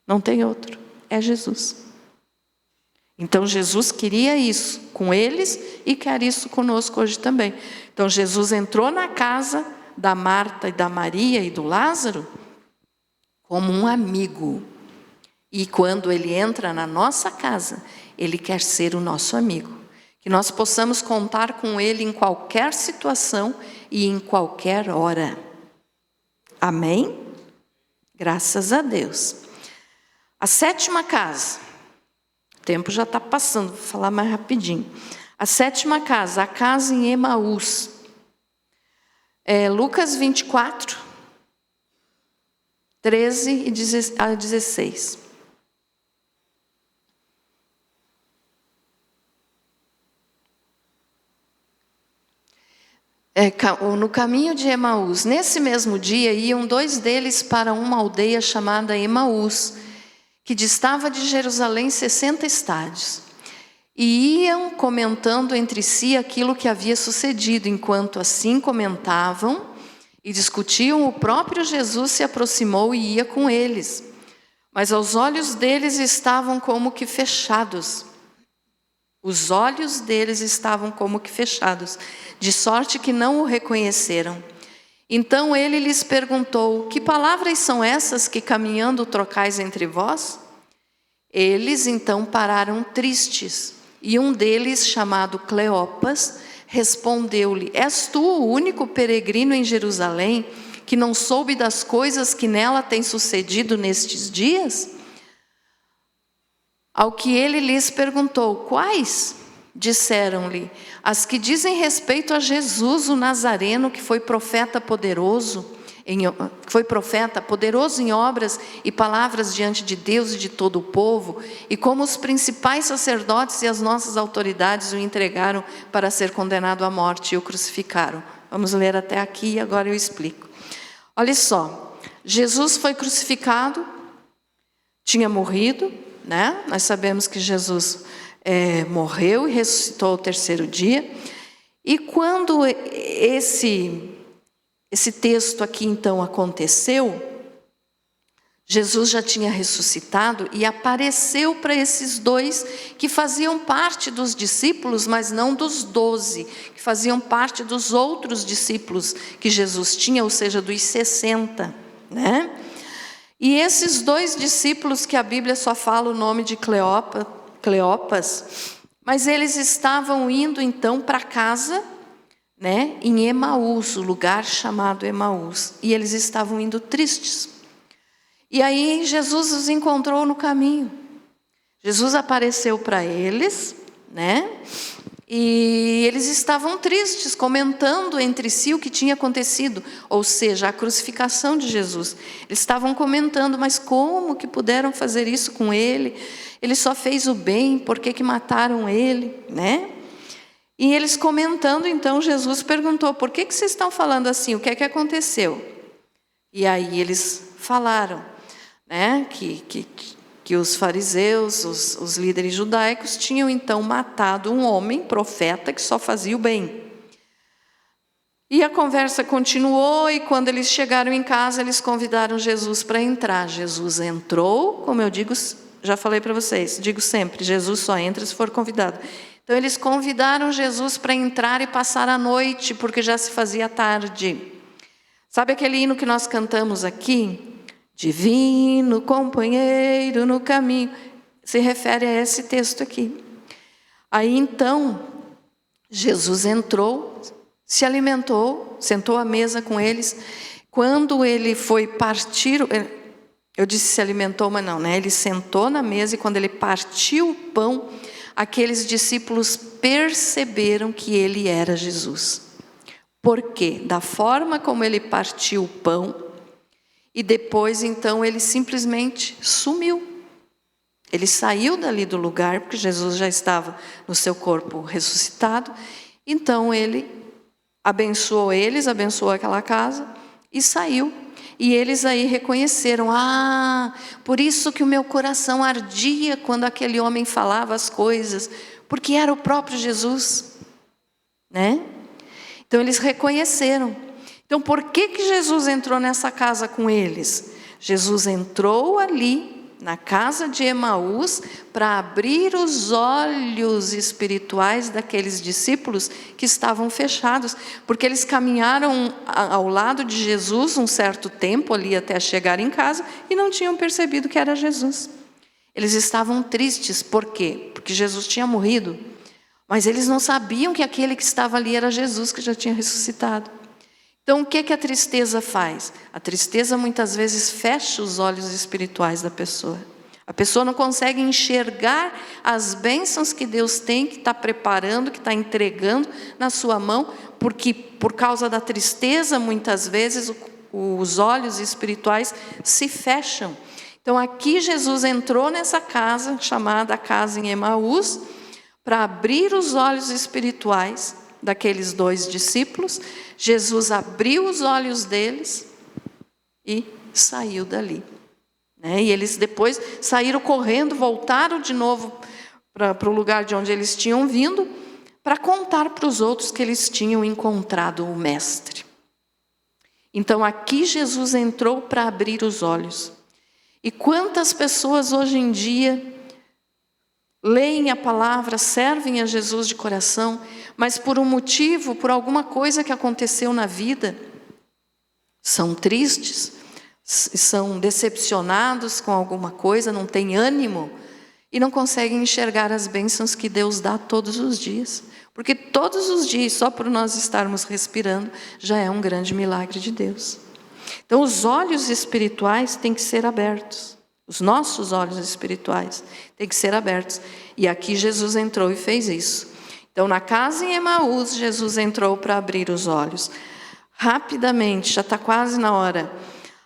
Não tem outro. É Jesus. Então Jesus queria isso com eles e quer isso conosco hoje também. Então Jesus entrou na casa da Marta e da Maria e do Lázaro como um amigo. E quando Ele entra na nossa casa, Ele quer ser o nosso amigo. que nós possamos contar com Ele em qualquer situação e em qualquer hora. Amém? Graças a Deus. A 7ª casa, o tempo já está passando, vou falar mais rapidinho. A 7ª casa, a casa em Emaús. Lucas 24, 13 a 16. No caminho de Emaús, nesse mesmo dia, iam 2 deles para uma aldeia chamada Emaús, que distava de Jerusalém 60 estádios. E iam comentando entre si aquilo que havia sucedido. Enquanto assim comentavam e discutiam, o próprio Jesus se aproximou e ia com eles. Mas os olhos deles estavam como que fechados. Os olhos deles estavam como que fechados, de sorte que não o reconheceram. Então ele lhes perguntou: que palavras são essas que caminhando trocais entre vós? Eles então pararam tristes, e um deles, chamado Cleopas, respondeu-lhe: és tu o único peregrino em Jerusalém que não soube das coisas que nela têm sucedido nestes dias? Ao que ele lhes perguntou: quais? Disseram-lhe: as que dizem respeito a Jesus o Nazareno, que foi profeta poderoso em obras e palavras diante de Deus e de todo o povo, e como os principais sacerdotes e as nossas autoridades o entregaram para ser condenado à morte e o crucificaram. Vamos ler até aqui e agora eu explico. Olha só, Jesus foi crucificado, tinha morrido, né? Nós sabemos que Jesus morreu e ressuscitou ao 3º dia. E quando esse texto aqui então aconteceu, Jesus já tinha ressuscitado e apareceu para esses 2 que faziam parte dos discípulos, mas não dos 12, que faziam parte dos outros discípulos que Jesus tinha, ou seja, dos 60, né? E esses 2 discípulos, que a Bíblia só fala o nome de Cleopas, mas eles estavam indo então para casa, né, em Emaús, o lugar chamado Emaús, e eles estavam indo tristes. E aí Jesus os encontrou no caminho. Jesus apareceu para eles, né? E eles estavam tristes, comentando entre si o que tinha acontecido, ou seja, a crucificação de Jesus. Eles estavam comentando: mas como que puderam fazer isso com ele? Ele só fez o bem, por que mataram ele, né? E eles comentando, então Jesus perguntou: por que vocês estão falando assim? O que é que aconteceu? E aí eles falaram, né, que os fariseus, os líderes judaicos, tinham então matado um homem, profeta, que só fazia o bem. E a conversa continuou, e quando eles chegaram em casa, eles convidaram Jesus para entrar. Jesus entrou, como eu digo, já falei para vocês, digo sempre, Jesus só entra se for convidado. Então eles convidaram Jesus para entrar e passar a noite, porque já se fazia tarde. Sabe aquele hino que nós cantamos aqui? Divino companheiro no caminho. Se refere a esse texto aqui. Aí então, Jesus entrou, se alimentou, sentou à mesa com eles. Quando ele foi partir, eu disse se alimentou, mas não, né? Ele sentou na mesa e quando ele partiu o pão, aqueles discípulos perceberam que ele era Jesus. Por quê? Da forma como ele partiu o pão, e depois, então, ele simplesmente sumiu. Ele saiu dali do lugar, porque Jesus já estava no seu corpo ressuscitado. Então, ele abençoou eles, abençoou aquela casa e saiu. E eles aí reconheceram: por isso que o meu coração ardia quando aquele homem falava as coisas, porque era o próprio Jesus, né? Então, eles reconheceram. Então, por que Jesus entrou nessa casa com eles? Jesus entrou ali, na casa de Emaús, para abrir os olhos espirituais daqueles discípulos que estavam fechados, porque eles caminharam ao lado de Jesus um certo tempo ali até chegar em casa e não tinham percebido que era Jesus. Eles estavam tristes, por quê? Porque Jesus tinha morrido. Mas eles não sabiam que aquele que estava ali era Jesus, que já tinha ressuscitado. Então, o que a tristeza faz? A tristeza muitas vezes fecha os olhos espirituais da pessoa. A pessoa não consegue enxergar as bênçãos que Deus tem, que está preparando, que está entregando na sua mão, porque por causa da tristeza, muitas vezes, os olhos espirituais se fecham. Então, aqui Jesus entrou nessa casa, chamada casa em Emaús, para abrir os olhos espirituais daqueles 2 discípulos. Jesus abriu os olhos deles e saiu dali. E eles depois saíram correndo, voltaram de novo para o lugar de onde eles tinham vindo, para contar para os outros que eles tinham encontrado o Mestre. Então aqui Jesus entrou para abrir os olhos. E quantas pessoas hoje em dia leem a palavra, servem a Jesus de coração, mas por um motivo, por alguma coisa que aconteceu na vida, são tristes, são decepcionados com alguma coisa, não têm ânimo e não conseguem enxergar as bênçãos que Deus dá todos os dias. Porque todos os dias, só por nós estarmos respirando, já é um grande milagre de Deus. Então os olhos espirituais têm que ser abertos. Os nossos olhos espirituais têm que ser abertos. E aqui Jesus entrou e fez isso. Então na casa em Emaús, Jesus entrou para abrir os olhos. Rapidamente, já está quase na hora.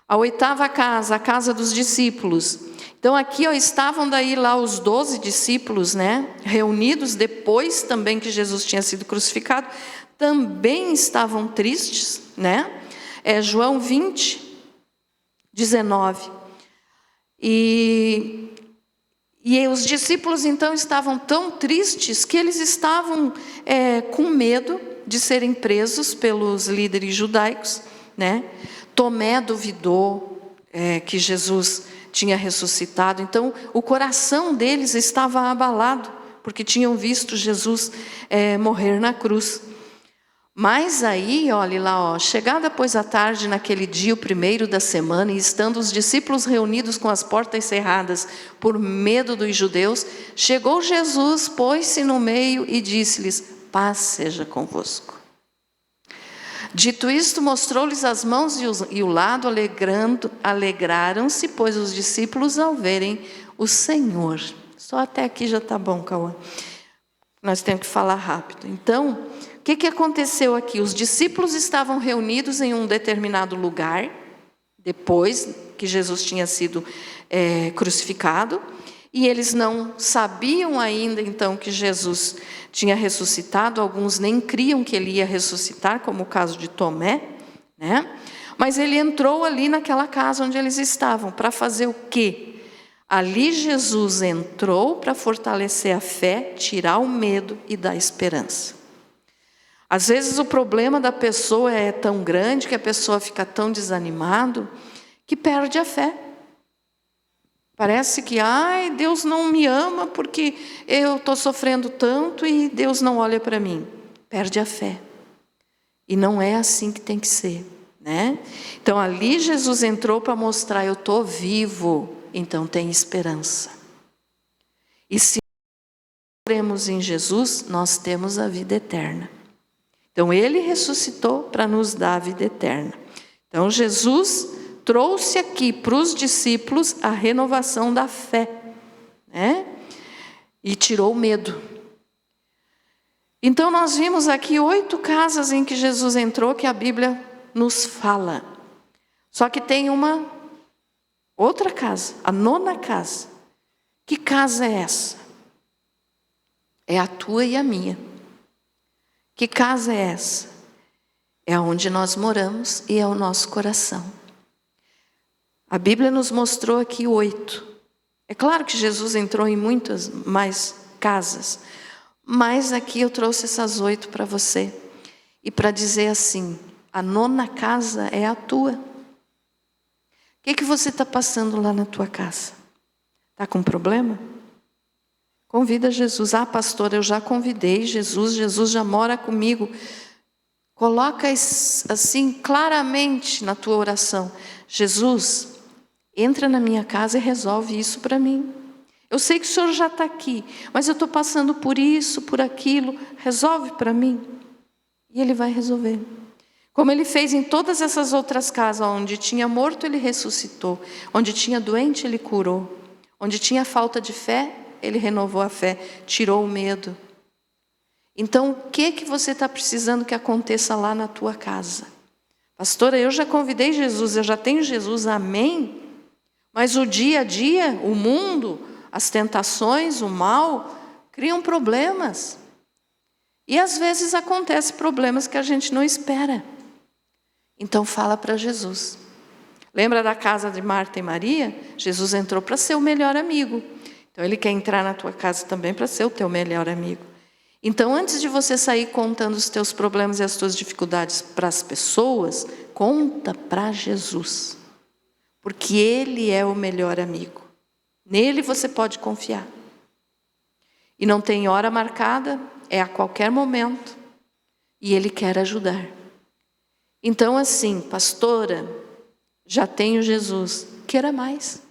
A 8ª casa, a casa dos discípulos. Então aqui estavam daí lá os 12 discípulos, reunidos depois também que Jesus tinha sido crucificado. Também estavam tristes, João 20, 19. E os discípulos então estavam tão tristes que eles estavam com medo de serem presos pelos líderes judaicos, Tomé duvidou que Jesus tinha ressuscitado. Então o coração deles estava abalado, porque tinham visto Jesus morrer na cruz. Mas aí, olhe lá, chegada pois a tarde naquele dia, o 1º da semana, e estando os discípulos reunidos com as portas cerradas por medo dos judeus, chegou Jesus, pôs-se no meio e disse-lhes: paz seja convosco. Dito isto, mostrou-lhes as mãos e o lado, alegraram-se, pois os discípulos ao verem o Senhor. Só até aqui já está bom, Cauã. Nós temos que falar rápido. Então, o que aconteceu aqui? Os discípulos estavam reunidos em um determinado lugar, depois que Jesus tinha sido crucificado, e eles não sabiam ainda então que Jesus tinha ressuscitado. Alguns nem criam que ele ia ressuscitar, como o caso de Tomé, Mas ele entrou ali naquela casa onde eles estavam, para fazer o quê? Ali Jesus entrou para fortalecer a fé, tirar o medo e dar esperança. Às vezes o problema da pessoa é tão grande, que a pessoa fica tão desanimado, que perde a fé. Parece que, Deus não me ama porque eu estou sofrendo tanto e Deus não olha para mim. Perde a fé. E não é assim que tem que ser, Então ali Jesus entrou para mostrar: eu estou vivo, então tem esperança. E se cremos em Jesus, nós temos a vida eterna. Então ele ressuscitou para nos dar a vida eterna. Então Jesus trouxe aqui para os discípulos a renovação da fé, E tirou o medo. Então nós vimos aqui 8 casas em que Jesus entrou, que a Bíblia nos fala. Só que tem uma outra casa, a 9ª casa. Que casa é essa? É a tua e a minha. Que casa é essa? É onde nós moramos e é o nosso coração. A Bíblia nos mostrou aqui 8. É claro que Jesus entrou em muitas mais casas, mas aqui eu trouxe essas 8 para você. E para dizer assim: a 9ª casa é a tua. O que você está passando lá na tua casa? Está com problema? Convida Jesus. Pastor, eu já convidei Jesus já mora comigo. Coloca assim claramente na tua oração: Jesus, entra na minha casa e resolve isso para mim. Eu sei que o Senhor já está aqui, mas eu estou passando por isso, por aquilo. Resolve para mim. E Ele vai resolver. Como Ele fez em todas essas outras casas, onde tinha morto, Ele ressuscitou. Onde tinha doente, Ele curou. Onde tinha falta de fé, Ele renovou a fé, tirou o medo. Então, o que você está precisando que aconteça lá na tua casa? Pastora, eu já convidei Jesus, eu já tenho Jesus, amém? Mas o dia a dia, o mundo, as tentações, o mal, criam problemas. E às vezes acontecem problemas que a gente não espera. Então fala para Jesus. Lembra da casa de Marta e Maria? Jesus entrou para ser o melhor amigo. Então Ele quer entrar na tua casa também para ser o teu melhor amigo. Então antes de você sair contando os teus problemas e as tuas dificuldades para as pessoas, conta para Jesus. Porque Ele é o melhor amigo. Nele você pode confiar. E não tem hora marcada, é a qualquer momento. E Ele quer ajudar. Então assim, pastora, já tenho Jesus, queira mais.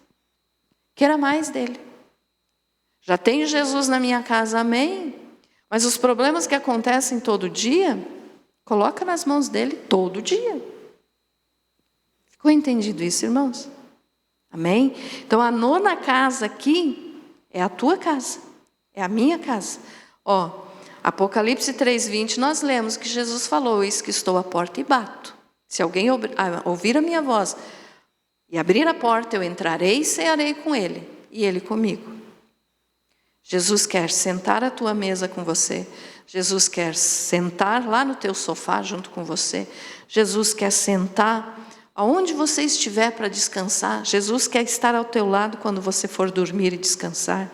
Queira mais dele. Já tenho Jesus na minha casa, amém? Mas os problemas que acontecem todo dia, coloca nas mãos dele todo dia. Ficou entendido isso, irmãos? Amém? Então a 9ª casa aqui é a tua casa, é a minha casa. Ó, Apocalipse 3:20, nós lemos que Jesus falou: eis que estou à porta e bato. Se alguém ouvir a minha voz e abrir a porta, eu entrarei e cearei com ele, e ele comigo. Jesus quer sentar à tua mesa com você. Jesus quer sentar lá no teu sofá junto com você. Jesus quer sentar aonde você estiver para descansar. Jesus quer estar ao teu lado quando você for dormir e descansar.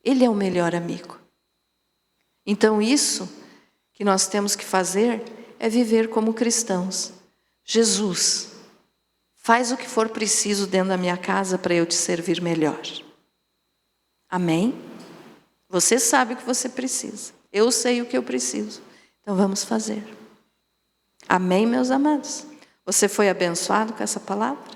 Ele é o melhor amigo. Então isso que nós temos que fazer é viver como cristãos. Jesus, faz o que for preciso dentro da minha casa para eu te servir melhor. Amém? Você sabe o que você precisa. Eu sei o que eu preciso. Então vamos fazer. Amém, meus amados? Você foi abençoado com essa palavra?